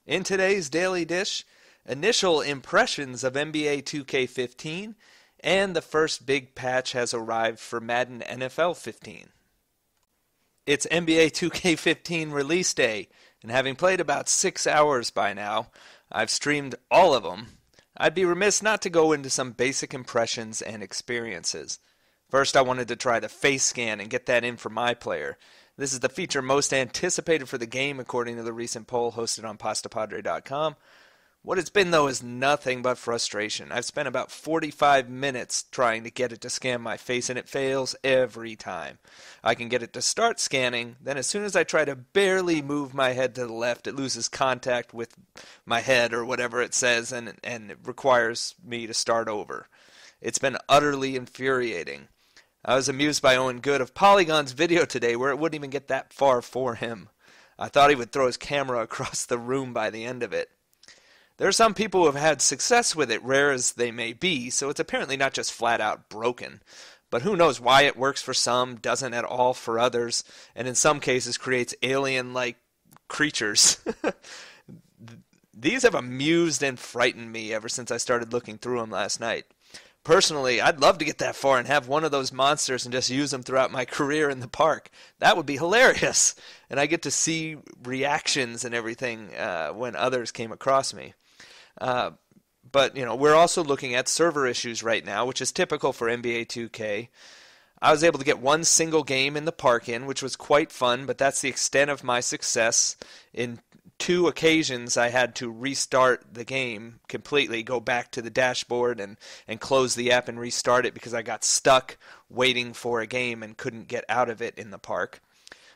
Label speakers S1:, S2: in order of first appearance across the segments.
S1: In today's Daily Dish, initial impressions of NBA 2K15, and the first big patch has arrived for Madden NFL 15. It's NBA 2K15 release day, and having played about 6 hours by now, I've streamed all of them. I'd be remiss not to go into some basic impressions and experiences. First, I wanted to try the face scan and get that in for my player. This is the feature most anticipated for the game according to the recent poll hosted on Pastapadre.com. What it's been, though, is nothing but frustration. I've spent about 45 minutes trying to get it to scan my face, and it fails every time. I can get it to start scanning, then as soon as I try to barely move my head to the left, it loses contact with my head or whatever it says, and it requires me to start over. It's been utterly infuriating. I was amused by Owen Good of Polygon's video today where it wouldn't even get that far for him. I thought he would throw his camera across the room by the end of it. There are some people who have had success with it, rare as they may be, so it's apparently not just flat out broken. But who knows why it works for some, doesn't at all for others, and in some cases creates alien-like creatures. These have amused and frightened me ever since I started looking through them last night. Personally, I'd love to get that far and have one of those monsters and just use them throughout my career in the park. That would be hilarious. And I get to see reactions and everything when others came across me. But, we're also looking at server issues right now, which is typical for NBA 2K. I was able to get one single game in the park in, which was quite fun, but that's the extent of my success. In 2 occasions, I had to restart the game completely, go back to the dashboard and close the app and restart it because I got stuck waiting for a game and couldn't get out of it in the park.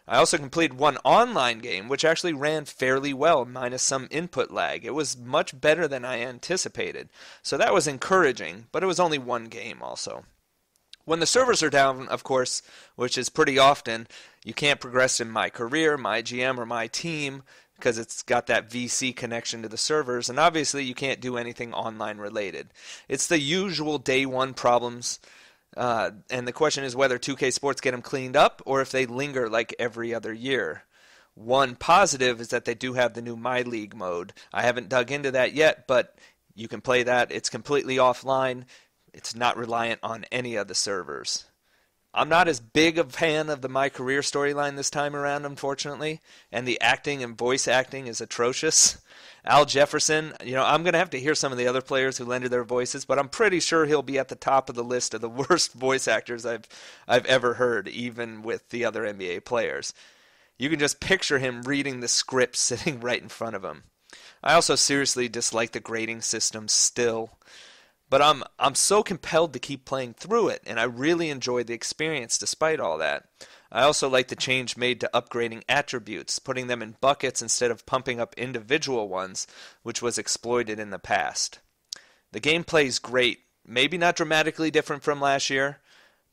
S1: I also completed one online game, which actually ran fairly well, minus some input lag. It was much better than I anticipated, so that was encouraging, but it was only one game also. When the servers are down, of course, which is pretty often, you can't progress in my career, my GM, or my team, because it's got that VC connection to the servers, and obviously you can't do anything online related. It's the usual day one problems, and the question is whether 2K Sports get them cleaned up or if they linger like every other year. One positive is that they do have the new My League mode. I haven't dug into that yet, but you can play that. It's completely offline. It's not reliant on any of the servers. I'm not as big a fan of the My Career storyline this time around, unfortunately, and the acting and voice acting is atrocious. Al Jefferson, I'm going to have to hear some of the other players who lended their voices, but I'm pretty sure he'll be at the top of the list of the worst voice actors I've ever heard, even with the other NBA players. You can just picture him reading the script sitting right in front of him. I also seriously dislike the grading system still. But I'm so compelled to keep playing through it, and I really enjoyed the experience despite all that. I also like the change made to upgrading attributes, putting them in buckets instead of pumping up individual ones, which was exploited in the past. The gameplay is great, maybe not dramatically different from last year,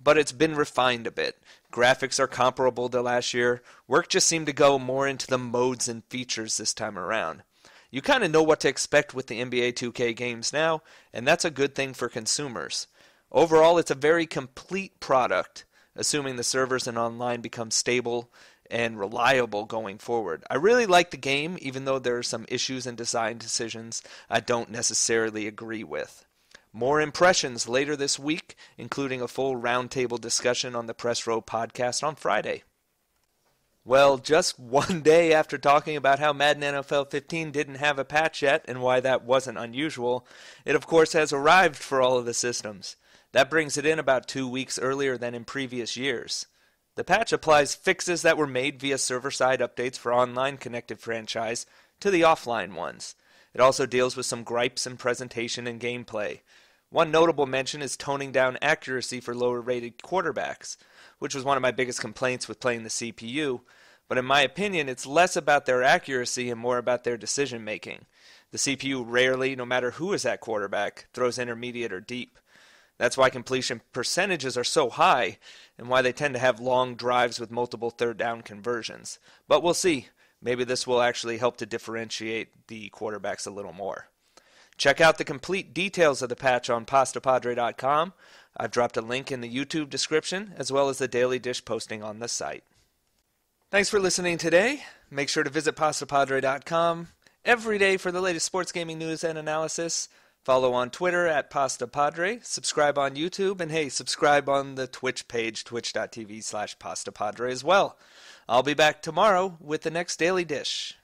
S1: but it's been refined a bit. Graphics are comparable to last year. Work just seemed to go more into the modes and features this time around. You kind of know what to expect with the NBA 2K games now, and that's a good thing for consumers. Overall, it's a very complete product, assuming the servers and online become stable and reliable going forward. I really like the game, even though there are some issues and design decisions I don't necessarily agree with. More impressions later this week, including a full roundtable discussion on the Press Row podcast on Friday. Well, just one day after talking about how Madden NFL 15 didn't have a patch yet and why that wasn't unusual, it of course has arrived for all of the systems. That brings it in about 2 weeks earlier than in previous years. The patch applies fixes that were made via server-side updates for online connected franchise to the offline ones. It also deals with some gripes in presentation and gameplay. One notable mention is toning down accuracy for lower-rated quarterbacks, which was one of my biggest complaints with playing the CPU, but in my opinion, it's less about their accuracy and more about their decision-making. The CPU rarely, no matter who is at quarterback, throws intermediate or deep. That's why completion percentages are so high, and why they tend to have long drives with multiple third-down conversions. But we'll see. Maybe this will actually help to differentiate the quarterbacks a little more. Check out the complete details of the patch on Pastapadre.com. I've dropped a link in the YouTube description, as well as the Daily Dish posting on the site. Thanks for listening today. Make sure to visit Pastapadre.com every day for the latest sports gaming news and analysis. Follow on Twitter at Pastapadre, subscribe on YouTube, and hey, subscribe on the Twitch page, twitch.tv/Pastapadre as well. I'll be back tomorrow with the next Daily Dish.